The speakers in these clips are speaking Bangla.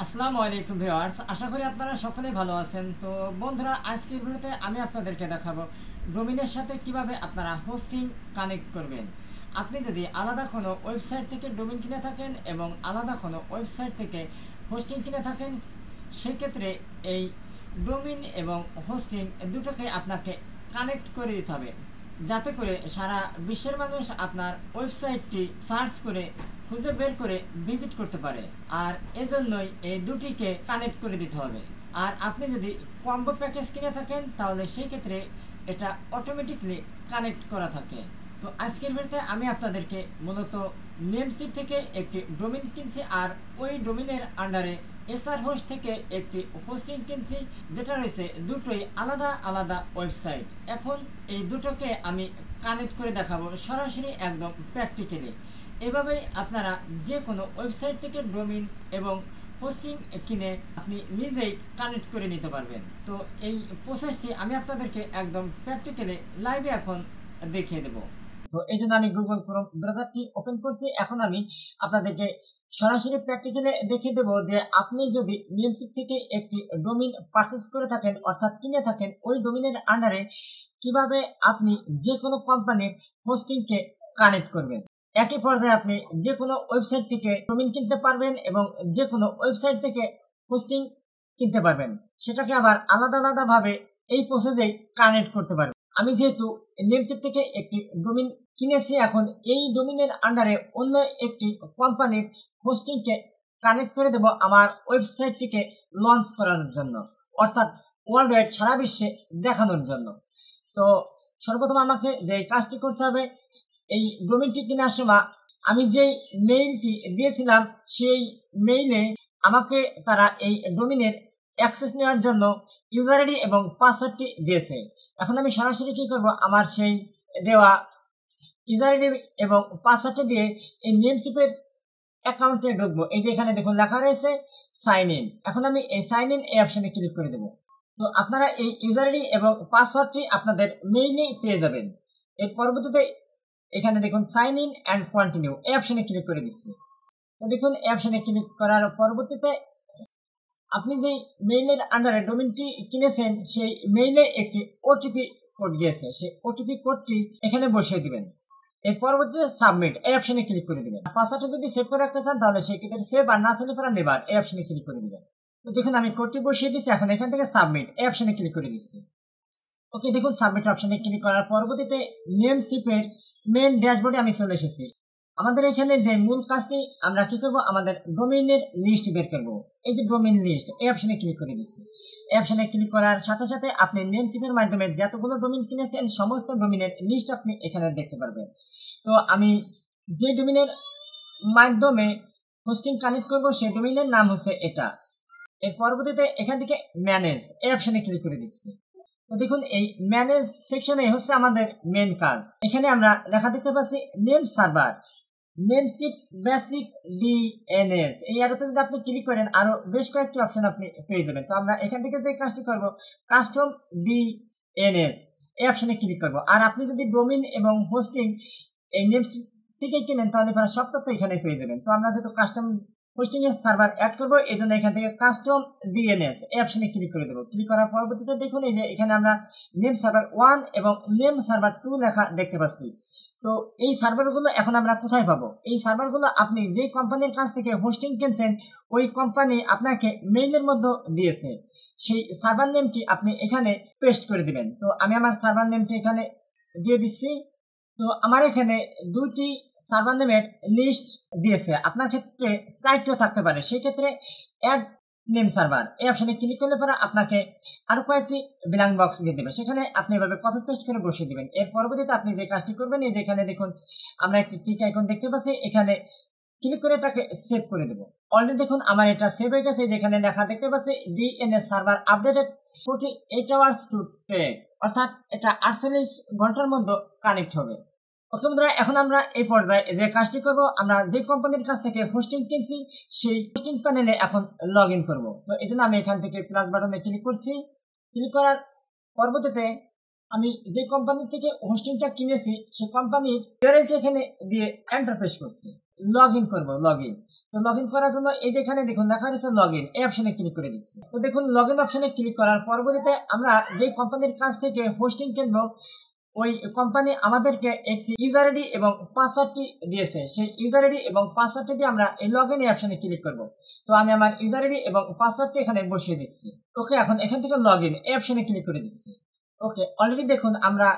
আসসালামু আলাইকুম ভিউয়ার্স, আশা করি আপনারা সকলেই ভালো আছেন। তো বন্ধুরা, আজকের ভিডিওতে আমি আপনাদেরকে দেখাবো ডোমিনের সাথে কিভাবে আপনারা হোস্টিং কানেক্ট করবেন। আপনি যদি আলাদা কোনো ওয়েবসাইট থেকে ডোমিন কিনে থাকেন এবং আলাদা কোনো ওয়েবসাইট থেকে হোস্টিং কিনে থাকেন, সেক্ষেত্রে এই ডোমিন এবং হোস্টিং দুটোকে আপনাকে কানেক্ট করে দিতে হবে, যাতে করে সারা বিশ্বের মানুষ আপনার ওয়েবসাইটটি সার্চ করে খুঁজে বের করে ভিজিট করতে পারে। আর এজন্যই এই দুটিকে কানেক্ট করে দিতে হবে। আর আপনি যদি কম্বো প্যাকেজ কিনে থাকেন, তাহলে সেই ক্ষেত্রে এটা অটোমেটিকলি কানেক্ট করা থাকে। তো আজকের ভিডিওতে আমি আপনাদেরকে মূলত নেমস্পিক থেকে একটি ডোমিন কিনছি, আর ওই ডোমিনের আন্ডারে এসআর হোস্ট থেকে একটি হোস্টিং কিনছি, যেটা রয়েছে দুটোই আলাদা আলাদা ওয়েবসাইট। এখন এই দুটোকে আমি কানেক্ট করে দেখাবো সরাসরি, একদম প্র্যাকটিক্যালি। এভাবেই আপনারা যে কোনো ওয়েবসাইট থেকে ডোমিন এবং হোস্টিং কিনে আপনি নিজেই কানেক্ট করে নিতে পারবেন। তো এই প্রসেসটি আমি আপনাদেরকে একদম প্র্যাকটিক্যালি লাইভে এখন দেখিয়ে দেব। তো এই জন্য আমি গুগল ক্রোম ব্রাউজারটি ওপেন করছি। এখন আমি আপনাদেরকে সরাসরি প্র্যাকটিক্যালি দেখিয়ে দেবো যে আপনি যদি নেমস্পিক থেকে একটি ডোমিন পারচেজ করে থাকেন, অর্থাৎ কিনে থাকেন, ওই ডোমিনের আন্ডারে কিভাবে আপনি যে কোনো কোম্পানির হোস্টিংকে কানেক্ট করবেন। একই পর্যায়ে আপনি যে কোনো ওয়েবসাইট থেকে ডোমিন কিনতে পারবেন এবং যে কোনো ওয়েবসাইট থেকে হোস্টিং কিনতে পারবেন, সেটাকে আবার আলাদা আলাদা ভাবে এই প্রসেসেই কানেক্ট করতে পারবেন। আমি যেহেতু নেমস্পিক থেকে একটি ডোমিন কিনেছি, এখন এই ডোমিনের আন্ডারে অন্য একটি কোম্পানির হোস্টিংকে কানেক্ট করে দেব আমার ওয়েবসাইটটিকে লঞ্চ করার জন্য, অর্থাৎ ওয়ার্ল্ড ওয়াইড সারা বিশ্বে দেখানোর জন্য। তো সর্বপ্রথম আমাকে যে কাজটি করতে হবে, এই ডোমেনটি কেনার সময় আমি যেই মেইলটি দিয়েছিলাম, সেই মেইলে আমাকে তারা এই ডোমিনের অ্যাক্সেস নেওয়ার জন্য ইউজার আইডি এবং পাসওয়ার্ডটি দিয়েছে। এখন আমি সরাসরি কি করব, আমার সেই দেওয়া ইউজার আইডি এবং পাসওয়ার্ডটি দিয়ে এই নেমস্পিকের অ্যাকাউন্টে ঢুকবো। এই যে এখানে দেখুন লেখা রয়েছে সাইন ইন। এখন আমি এই সাইন ইন এই অপশনে ক্লিক করে দেবো। তো আপনারা এই ইউজার আইডি এবং পাসওয়ার্ডটি আপনাদের মেইলেই পেয়ে যাবেন। এর পরবর্তীতে এখানে দেখুন সাইন ইন অ্যান্ড কন্টিনিউ এই অপশনে ক্লিক করে দিচ্ছি। তো দেখুন এই অপশনে ক্লিক করার পরবর্তীতে আপনি যেই মেইলের আন্ডারে ডোমেইনটি কিনেছেন, সেই মেইলে একটি ওটিপি কোড গিয়েছে, সেই ওটিপি কোডটি এখানে বসিয়ে দিবেন। এর পরবর্তীতে সাবমিট এই অপশনে ক্লিক করে দিবেন। পাসওয়ার্ডটা যদি সেভ করে রাখতে চান, তাহলে সেই ক্ষেত্রে সেভ, আর না সেভ করা নেবার এই অপশনে ক্লিক করে দিবেন। তো দেখুন আমি কোডটি বসিয়ে দিচ্ছি। এখন এখান থেকে সাবমিট এই অপশনে ক্লিক করে দিচ্ছি। ওকে, দেখুন সাবমিট অপশনে ক্লিক করার পরবর্তীতে নেমস্পিকের মেন ড্যাশবোর্ডে আমি চলে এসেছি। আমাদের এখানে যে মূল কাজটি আমরা কি করব, আমাদের ডোমেইনের লিস্ট বের করব। এই যে ডোমেইন লিস্ট এই অপশনে ক্লিক করে দিচ্ছি। এই অপশনে ক্লিক করার সাথে সাথে আপনি নেমস্পিকের মাধ্যমে যতগুলো ডোমেইন কিনেছেন, সমস্ত ডোমেইনের লিস্ট আপনি এখানে দেখতে পারবেন। তো আমি যে ডোমেইনের মাধ্যমে হোস্টিং কানেক্ট করব, সেই ডোমেইনের নাম হচ্ছে এটা। এর পরবর্তীতে এখান থেকে ম্যানেজ এই অপশনে ক্লিক করে দিচ্ছি। তো দেখুন এই ম্যানেজ সেকশনে হচ্ছে আমাদের মেন কাজ। এখানে আমরা লেখা দেখতে পাচ্ছি নেম সার্ভার, নেমস্পিক বেসিক ডিএনএস। এই অ্যারোতে যদি আপনি ক্লিক করেন, আরো বেশ কয়েকটি অপশন আপনি পেয়ে যাবেন। তো আমরা এখান থেকে যে কাজটি করব, কাস্টম ডিএনএস এই অপশনে ক্লিক করব। আর আপনি যদি ডোমেইন এবং হোস্টিং এই নেমস্পিক থেকে কিনেন, তাহলে সব তথ্য এখানে পেয়ে যাবেন। তো আমরা যেহেতু কাস্টম হোস্টিং এর সার্ভার অ্যাড করবো, এই জন্য এখান থেকে কাস্টম ডিএনএস এই অপশনে ক্লিক করে দেবো। ক্লিক করার পরবর্তীতে দেখুন এই যে এখানে আমরা নেম সার্ভার 1 এবং নেম সার্ভার 2 লেখা দেখতে পাচ্ছি। তো এই সার্ভারগুলো এখন আমরা কোথায় পাবো? এই সার্ভারগুলো আপনি যে কোম্পানির কাছ থেকে হোস্টিং কিনছেন, ওই কোম্পানি আপনাকে মেইলের মধ্যে দিয়েছে, সেই সার্ভার নেমটি আপনি এখানে পেস্ট করে দিবেন। তো আমি আমার সার্ভার নেমটি এখানে দিয়ে দিচ্ছি। তো আমার এখানে দুটি সার্ভার নেমের লিস্ট দিয়েছে, আপনার ক্ষেত্রে 4টিও থাকতে পারে। সেই ক্ষেত্রে অ্যাড নেম সার্ভার এই অপশনে ক্লিক করলে পরে আপনাকে আরো কয়েকটি ব্ল্যাঙ্ক বক্স দিয়ে দেবে, সেখানে আপনি এভাবে কপি পেস্ট করে বসিয়ে দিবেন। এর পরবর্তীতে আপনি যে কাজটি করবেন, এই যেখানে দেখুন আমরা একটি টিক আইকন দেখতে পাচ্ছি, এখানে ক্লিক করে এটাকে সেভ করে দেবো। অলরেডি দেখুন আমার এটা সেভ হয়ে গেছে। যেখানে লেখা দেখতে পাচ্ছি DNS server updated 48 hours to take, অর্থাৎ এটা 48 ঘন্টার মধ্যে কানেক্ট হবে। ওকে বন্ধুরা, এখন আমরা এই পর্যায়ে যে কাজটি করব, আমরা যে কোম্পানির কাছ থেকে হোস্টিং কিনছি, সেই হোস্টিং প্যানেলে এখন লগ ইন করবো। তো এই জন্য আমি এখান থেকে প্লাস বাটনে ক্লিক করছি। ক্লিক করার পরবর্তীতে আমি যে কোম্পানি থেকে হোস্টিংটা কিনেছি, সেই কোম্পানির ইউআরএল এখানে দিয়ে এন্টার প্রেস করছি। লগ ইন করবো, লগ ইন। তো লগ ইন করার জন্য এই যে এখানে দেখুন লেখা রয়েছে লগ ইন, এই অপশনে ক্লিক করে দিচ্ছি। তো দেখুন লগ ইন অপশনে ক্লিক করার পরবর্তীতে আমরা যে কোম্পানির কাছ থেকে হোস্টিং কিনবো ওই কোম্পানি আমাদেরকে একটি ইউজার আইডি এবং পাসওয়ার্ডটি দিয়েছে, সেই ইউজার আইডি এবং পাসওয়ার্ডটি দিয়ে আমরা এই লগ ইন অপশনে ক্লিক করব। তো আমি আমার ইউজার আইডি এবং পাসওয়ার্ডটি এখানে বসিয়ে দিচ্ছি। ওকে, এখন এখান থেকে লগ ইন এই অপশনে ক্লিক করে দিচ্ছি। ওকে, অলরেডি দেখুন আমরা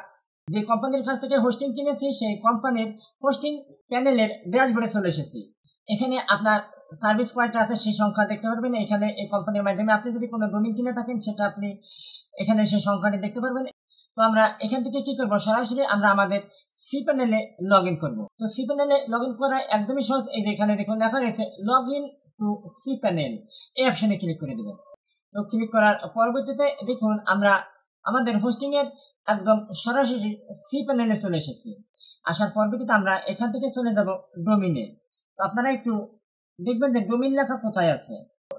যে কোম্পানির কাছ থেকে হোস্টিং কিনেছি সেই কোম্পানির হোস্টিং প্যানেলের ড্যাশবোর্ডে চলে এসেছি। এখানে আপনার সার্ভিস কয়টা আছে সেই সংখ্যা দেখতে পারবেন। এখানে এই কোম্পানির মাধ্যমে আপনি যদি কোনো ডোমেইন কিনে থাকেন সেটা আপনি এখানে সেই সংখ্যাটি দেখতে পারবেন। তো আমরা এখান থেকে কি করবো, সরাসরি আমরা আমাদের সি প্যানেলে লগ ইন করবো। তো সি প্যানেলে লগ ইন করা একদমই সহজ। এই যে এখানে দেখুন লেখা রয়েছে log in to cPanel, এই অপশনে ক্লিক করে দেবেন। তো ক্লিক করার পরবর্তীতে দেখুন আমরা আমাদের হোস্টিং এর একদম সরাসরি সি প্যানেলে চলে এসেছি। আসার পরবর্তীতে আমরা এখান থেকে চলে যাব ডোমিনে। তো আপনারা একটু দেখবেন যে ডোমিন লেখা কোথায় আছে।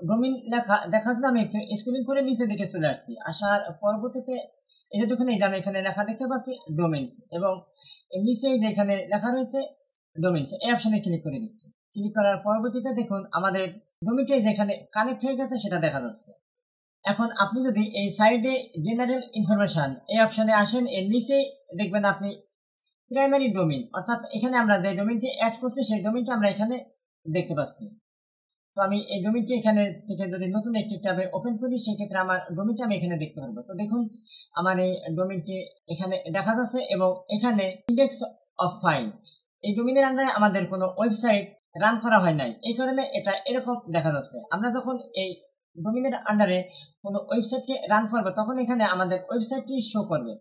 ডোমিন লেখা দেখার জন্য আমি একটু স্ক্রলিং করে নিচে দিকে চলে আসছি। আসার পরবর্তীতে এই যে দেখুন এই যে আমি এখানে লেখা দেখতে পাচ্ছি ডোমেইনস, এবং নিচে যে এখানে লেখা রয়েছে ডোমেইনস, এই অপশনে ক্লিক করে দিচ্ছি। ক্লিক করার পরবর্তীতে দেখুন আমাদের ডোমেইনটি যেখানে কানেক্ট হয়ে গেছে সেটা দেখা যাচ্ছে। এখন আপনি যদি এই সাইডে জেনারেল ইনফরমেশন এই অপশনে আসেন, এর নিচে দেখবেন আপনি প্রাইমারি ডোমেইন, অর্থাৎ এখানে আমরা যে ডোমেইনটি অ্যাড করছি সেই ডোমেইনটি আমরা এখানে দেখতে পাচ্ছি। তো আমি এই ডোমেইনটি এখানে থেকে যদি নতুন একটি ট্যাবে ওপেন করি সেক্ষেত্রে আমার ডোমেইনটি আমি এখানে দেখতে পারবো। তো দেখুন আমার এই ডোমেইনটি এখানে দেখা যাচ্ছে, এবং এখানে ইন্ডেক্স অফ ফাইল এই ডোমেইনের আন্ডারে আমাদের কোনো ওয়েবসাইট রান করা হয় নাই, এই কারণে এটা এরকম দেখা যাচ্ছে। আমরা যখন এই ডোমেইনের আন্ডারে কোনো ওয়েবসাইটকে রান করবো তখন এখানে আমাদের ওয়েবসাইটটি শো করবে।